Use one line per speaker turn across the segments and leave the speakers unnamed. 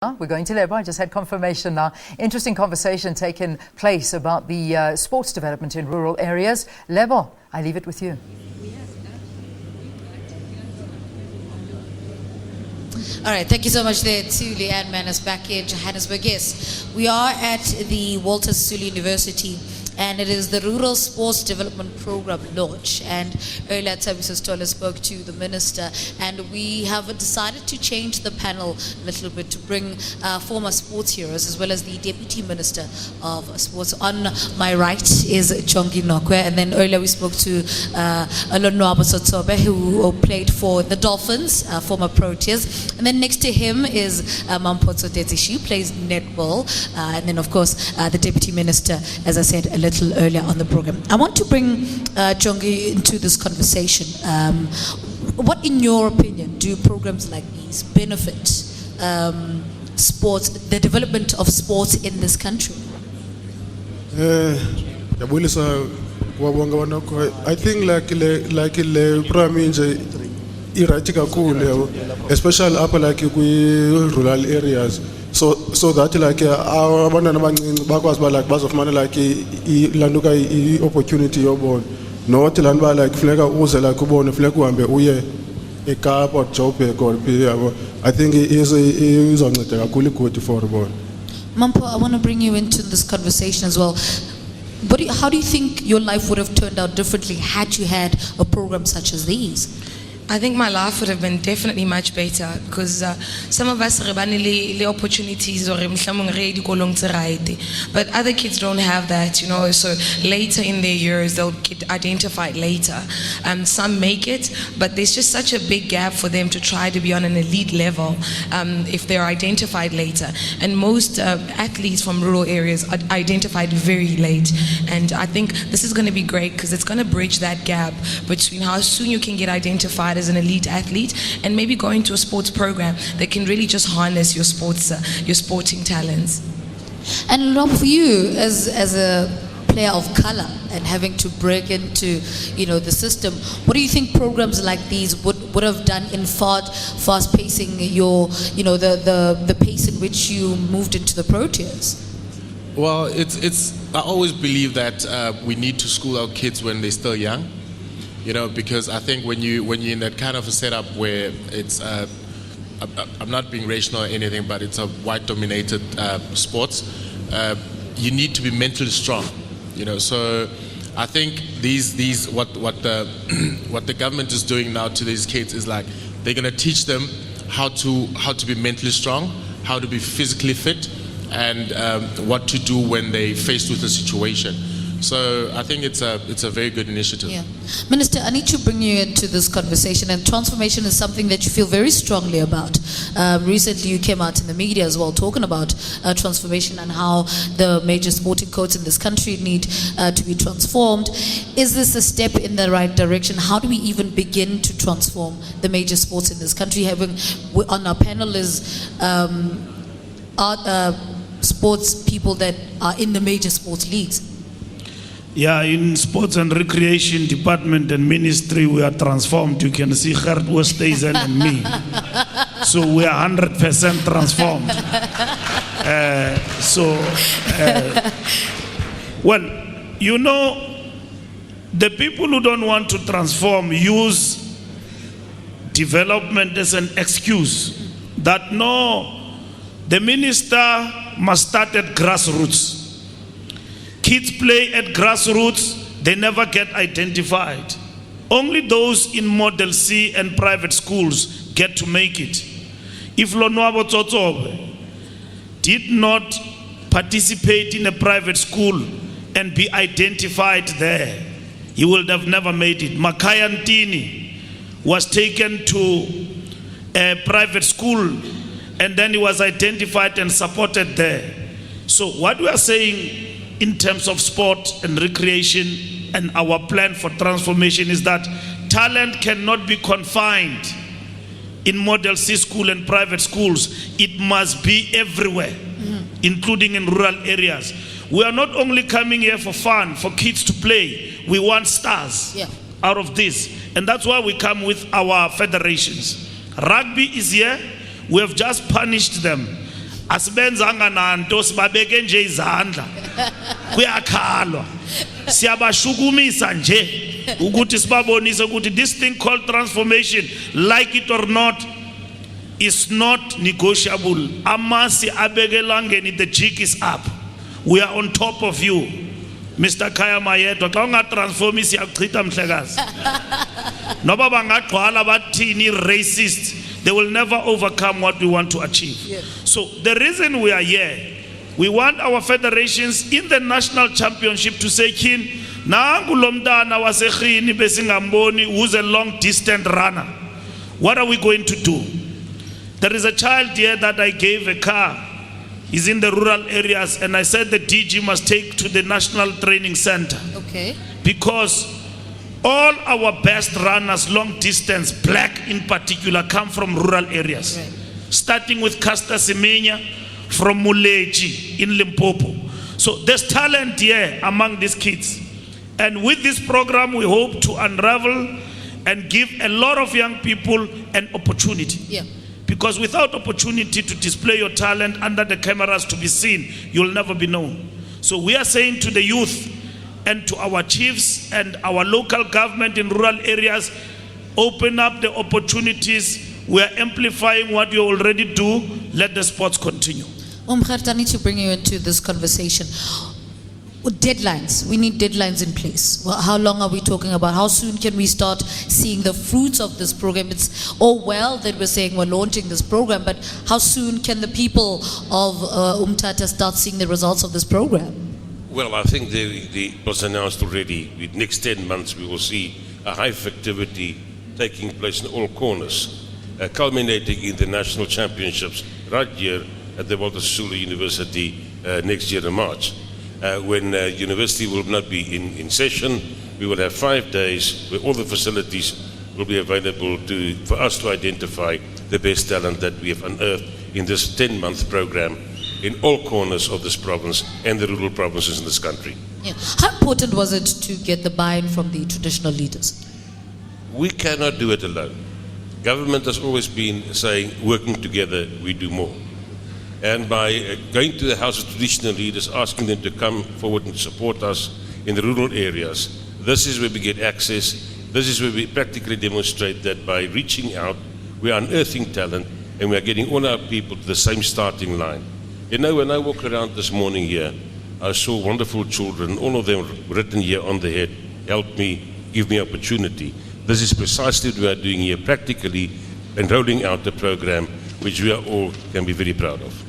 We're going to Lebo. I just had confirmation now. Interesting conversation taking place about the sports development in rural areas. Lebo, I leave it with you.
All right, thank you so much there to Leanne Manus back in Johannesburg. Yes, we are at the Walter Sisulu University, and it is the Rural Sports Development Program launch. And earlier, SABC Stoller spoke to the minister, and we have decided to change the panel a little bit to bring former sports heroes as well as the Deputy Minister of Sports. On my right is Chongi Nokwe, and then earlier we spoke to Lonwabo Sotsobe, who played for the Dolphins, former Proteas. And then next to him is Mampotso Dezishi, plays netball, and then of course the Deputy Minister, as I said a little earlier on the program. I want to bring Chongi into this conversation. What, in your opinion, do programs like these benefit sports, the development of sports in this country?
I think like Prime Minister, especially up like rural areas, so that like our backwards like bus of money like landuka opportunity yobona not landba like flega uze like ubone flega uhambe uye eKapa or Joburg. I think izonceda kakhulu good for bona.
Mampo, I want to bring you into this conversation as well. How do you think your life would have turned out differently had you had a program such as these?
I think my life would have been definitely much better because some of us have the opportunities or but other kids don't have that, you know, so later in their years they'll get identified later. Some make it, but there's just such a big gap for them to try to be on an elite level if they're identified later. And most athletes from rural areas are identified very late. And I think this is going to be great because it's going to bridge that gap between how soon you can get identified as an elite athlete and maybe going to a sports program that can really just harness your sporting talents.
And Rob, for you as a player of color and having to break into, you know, the system, what do you think programs like these would have done in fast pacing your, you know, the pace in which you moved into the Proteas?
Well, I always believe that we need to school our kids when they're still young. You know, because I think when you're in that kind of a setup where it's, I'm not being rational or anything, but it's a white-dominated sports, you need to be mentally strong. You know, so I think what the government is doing now to these kids is like they're going to teach them how to be mentally strong, how to be physically fit, and what to do when they faced with a situation. So I think it's a very good initiative.
Yeah. Minister, I need to bring you into this conversation, and transformation is something that you feel very strongly about. Recently you came out in the media as well talking about transformation and how the major sporting codes in this country need to be transformed. Is this a step in the right direction? How do we even begin to transform the major sports in this country? Having on our panel is sports people that are in the major sports leagues.
Yeah, in sports and recreation department and ministry, we are transformed. You can see Gert Oosthuizen and me. So we are 100% transformed. Well, you know, the people who don't want to transform use development as an excuse that no, the minister must start at grassroots. Kids play at grassroots, they never get identified. Only those in Model C and private schools get to make it. If Lonwabo Tsotsobe did not participate in a private school and be identified there, he would have never made it. Makaya Ntini was taken to a private school and then he was identified and supported there. So what we are saying in terms of sport and recreation and our plan for transformation is that talent cannot be confined in Model C school and private schools. It must be everywhere, including in rural areas. We are not only coming here for fun, for kids to play. We want stars out of this. And that's why we come with our federations. Rugby is here. We have just punished them. asibenzanga nanto sibabeke nje izandla kuyakhalwa siyabashukumisa nje ukuthi sibabonise ukuthi this thing called transformation, like it or not, is not negotiable. Amasi abegelangeni, the jig is up. We are on top of you, Mr. Kaya Mayeto. Xa ungatransformi siyachitha mhlekazi. Noba bangagqwala bathini racist, they will never overcome what we want to achieve.
Yeah.
So the reason we are here, we want our federations in the national championship to say, kin, nangu lo mntana wasekhini besingamboni who's a long distance runner. What are we going to do? There is a child here that I gave a car. He's in the rural areas, and I said the DG must take to the National Training Center.
Okay.
Because all our best runners, long distance, black in particular, come from rural areas.
Right.
Starting with Casta Semenya from Muleji in Limpopo. So there's talent here among these kids. And with this program, we hope to unravel and give a lot of young people an opportunity.
Yeah.
Because without opportunity to display your talent under the cameras to be seen, you'll never be known. So we are saying to the youth and to our chiefs and our local government in rural areas, open up the opportunities. We are amplifying what you already do. Let the sports continue.
Umkhart, I need to bring you into this conversation. Deadlines. We need deadlines in place. Well, how long are we talking about? How soon can we start seeing the fruits of this program? It's all well that we're saying we're launching this program, but how soon can the people of Umtata start seeing the results of this program?
Well, I think it was announced already. In the next 10 months, we will see a hive activity taking place in all corners, culminating in the national championships right here at the Walter Sisulu University next year in March. When university will not be in session, we will have 5 days where all the facilities will be available for us to identify the best talent that we have unearthed in this 10-month program in all corners of this province and the rural provinces in this country.
Yeah. How important was it to get the buy-in from the traditional leaders?
We cannot do it alone. Government has always been saying, working together, we do more. And by going to the House of Traditional Leaders, asking them to come forward and support us in the rural areas, this is where we get access. This is where we practically demonstrate that by reaching out, we are unearthing talent and we are getting all our people to the same starting line. You know, when I walk around this morning here, I saw wonderful children, all of them written here on the head, help me, give me opportunity. This is precisely what we are doing here, practically, and rolling out the program, which we are all can be very proud of.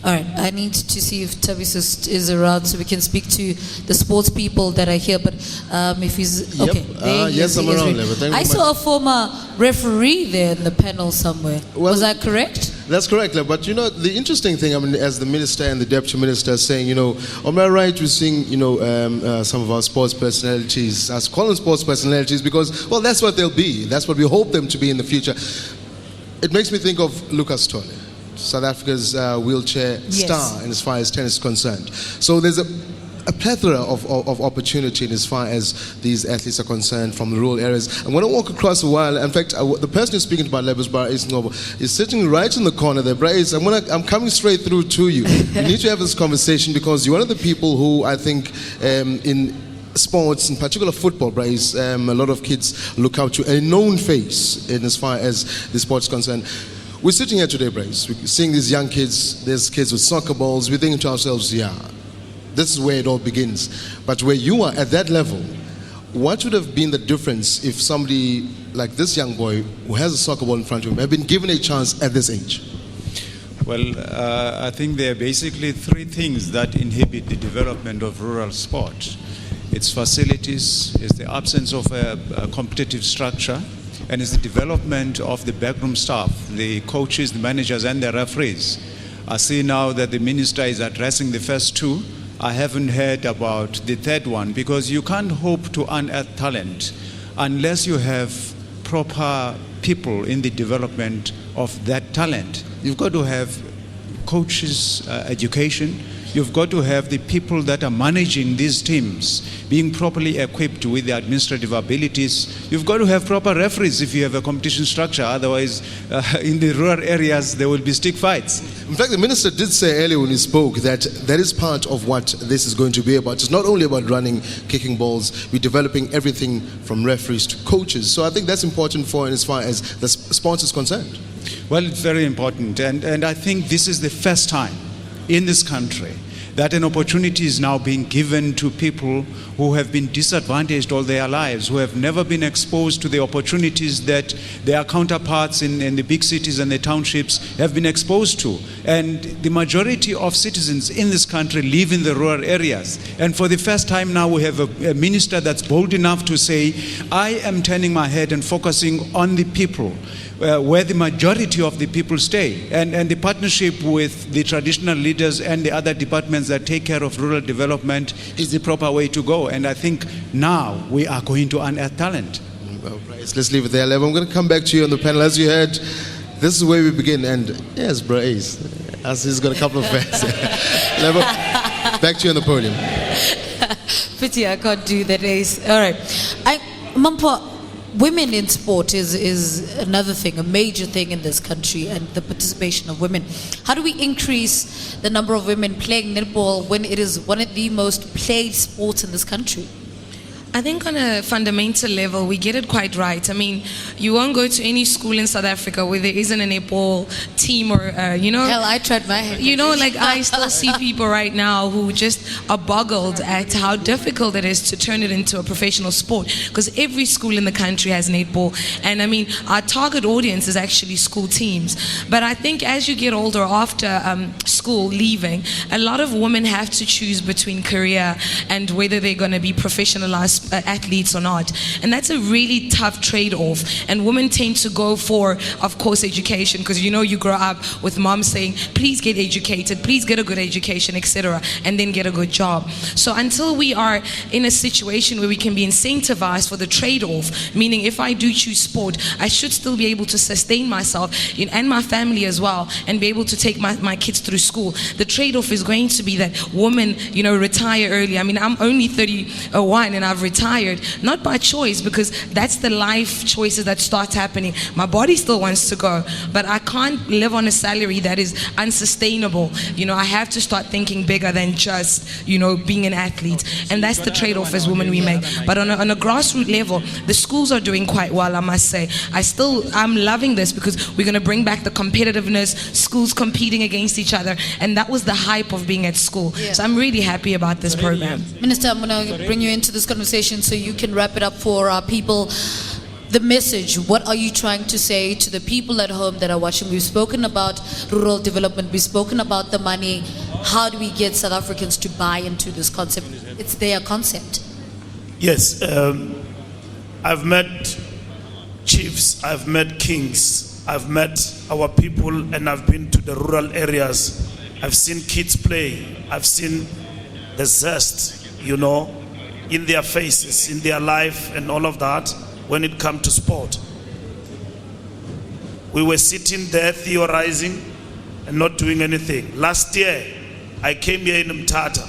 All right, I need to see if Tavis is around so we can speak to the sports people that are here. But if he's okay,
yes, I'm around.
I saw a former referee there in the panel somewhere.
Well,
was that correct?
That's correct, but you know the interesting thing. I mean, as the minister and the deputy minister are saying, you know, on my right we're seeing, you know, some of our sports personalities, as calling sports personalities, because well, that's what they'll be. That's what we hope them to be in the future. It makes me think of Lucas Tole, South Africa's wheelchair star, in as far as tennis is concerned. So there's a plethora of opportunity in as far as these athletes are concerned from the rural areas. And when I walk across a while, in fact, the person who's speaking about Lebus Bar is sitting right in the corner there. Bryce, I'm coming straight through to you. We need to have this conversation because you're one of the people who I think in sports, in particular football, Bryce, a lot of kids look out to a known face in as far as the sports is concerned. We're sitting here today, Bryce, we're seeing these young kids, there's kids with soccer balls, we're thinking to ourselves, yeah, this is where it all begins. But where you are at that level, what would have been the difference if somebody like this young boy who has a soccer ball in front of him had been given a chance at this age?
Well, I think there are basically three things that inhibit the development of rural sport. It's facilities, it's the absence of a competitive structure, and it's the development of the backroom staff, the coaches, the managers, and the referees. I see now that the minister is addressing the first two. I haven't heard about the third one, because you can't hope to unearth talent unless you have proper people in the development of that talent. You've got to have coaches, education. you've got to have the people that are managing these teams being properly equipped with the administrative abilities. You've got to have proper referees if you have a competition structure. Otherwise, in the rural areas, there will be stick fights.
In fact, the minister did say earlier when he spoke that that is part of what this is going to be about. It's not only about running, kicking balls, we're developing everything from referees to coaches. So I think that's important for as far as the sport is concerned.
Well, it's very important. And I think this is the first time in this country that an opportunity is now being given to people who have been disadvantaged all their lives, who have never been exposed to the opportunities that their counterparts in the big cities and the townships have been exposed to. And the majority of citizens in this country live in the rural areas. And for the first time now, we have a minister that's bold enough to say, I am turning my head and focusing on the people, where the majority of the people stay. And the partnership with the traditional leaders and the other departments that take care of rural development is the proper way to go. And I think now we are going to unearth talent.
Well, Bryce, let's leave it there, Levo. I'm going to come back to you on the panel. As you heard, this is where we begin. And yes, Bryce, as he's got a couple of fans. Levo, back to you on the podium.
Pity I can't do that, Ace. All right. Mampa, women in sport is another thing, a major thing in this country, and the participation of women. How do we increase the number of women playing netball when it is one of the most played sports in this country?
I think on a fundamental level, we get it quite right. I mean, you won't go to any school in South Africa where there isn't a netball team or,
Hell, I tried my hand.
Like I still see people right now who just are boggled at how difficult it is to turn it into a professional sport, because every school in the country has netball. And I mean, our target audience is actually school teams. But I think as you get older, after school, leaving, a lot of women have to choose between career and whether they're going to be professionalized athletes or not, and that's a really tough trade-off. And women tend to go for, of course, education, because you grow up with mom saying, please get educated, please get a good education, etc., and then get a good job. So until we are in a situation where we can be incentivized for the trade-off, meaning if I do choose sport, I should still be able to sustain myself and my family as well, and be able to take my kids through school. The trade-off is going to be that women retire early. I mean, I'm only 31 and I've retired, not by choice, because that's the life choices that start happening. My body still wants to go, but I can't live on a salary that is unsustainable. I have to start thinking bigger than just, being an athlete. And that's the trade-off as women we make. But on a grassroots level, the schools are doing quite well, I must say. I'm loving this, because we're going to bring back the competitiveness, schools competing against each other, and that was the hype of being at school. Yeah. So I'm really happy about this program.
Minister, I'm going to bring you into this conversation so you can wrap it up for our people. The message, what are you trying to say to the people at home that are watching? We've spoken about rural development, we've spoken about the money. How do we get South Africans to buy into this concept? It's their concept.
Yes, I've met chiefs, I've met kings, I've met our people, and I've been to the rural areas. I've seen kids play, I've seen the zest, in their faces, in their life, and all of that when it comes to sport. We were sitting there theorizing and not doing anything. Last year, I came here in Mthatha,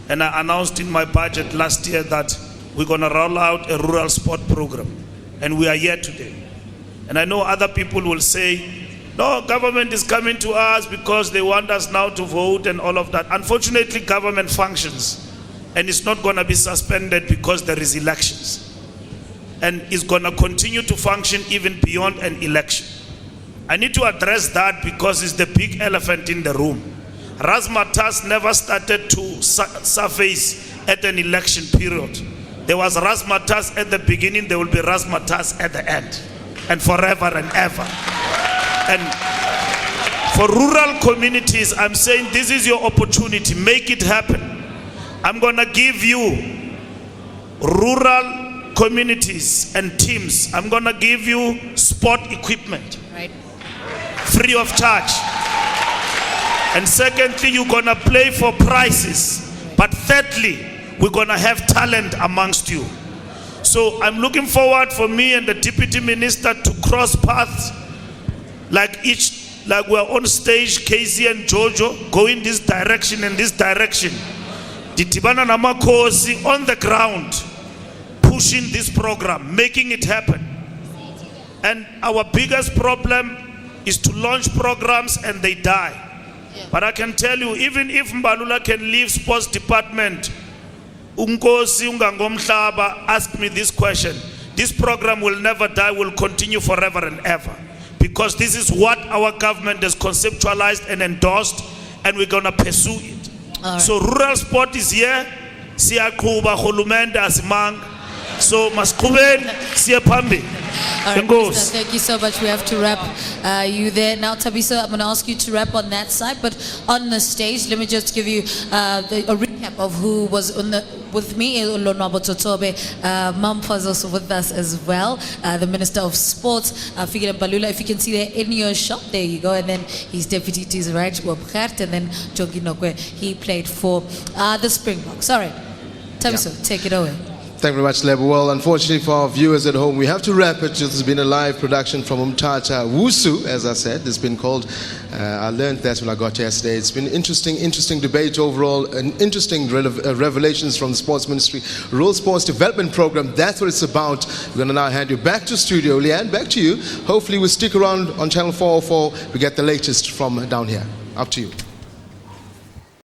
and I announced in my budget last year that we're going to roll out a rural sport program, and we are here today. And I know other people will say, no, government is coming to us because they want us now to vote and all of that. Unfortunately, government functions, and it's not going to be suspended because there is elections. And it's going to continue to function even beyond an election. I need to address that because it's the big elephant in the room. Razzmatazz never started to surface at an election period. There was razzmatazz at the beginning, there will be razzmatazz at the end, and forever and ever. And for rural communities, I'm saying this is your opportunity. Make it happen. I'm going to give you rural communities and teams. I'm going to give you sport equipment, right, free of charge. And secondly, you're going to play for prizes. But thirdly, we're going to have talent amongst you. So I'm looking forward for me and the deputy minister to cross paths like like we're on stage, Casey and Jojo, go in this direction and this direction. Didibana namakhosi on the ground, pushing this program, making it happen. And our biggest problem is to launch programs and they die. But I can tell you, even if Mbalula can leave sports department, Unkosi Ungangomhlaba asked me this question. This program will never die, will continue forever and ever. Because this is what our government has conceptualized and endorsed, and we're going to pursue it.
Right.
So rural sport is here. Siyaqhuba khulumende asimanga. So masqhubeni siye phambili.
All right, Minister, thank you so much. We have to wrap you there. Now, Tabisa, I'm going to ask you to wrap on that side. But on the stage, let me just give you a recap of who was with me. Lonwabo Totobe, Mampha's also with us as well. The Minister of Sports, Fikile Mbalula. If you can see there in your shot, there you go. And then his deputy to his right, Wabkhart, and then Jogi Nokwe. He played for the Springboks. All right, Tabisa, take it away.
Thank you very much, Lebo. Well, unfortunately for our viewers at home, we have to wrap it. This has been a live production from Umtata Wusu, as I said. It's been called, I learned that when I got yesterday. It's been interesting debate overall, and interesting revelations from the Sports Ministry. Rural Sports Development Program, that's what it's about. We're going to now hand you back to studio. Leanne, back to you. Hopefully we'll stick around on Channel 404. We get the latest from down here. Up to you.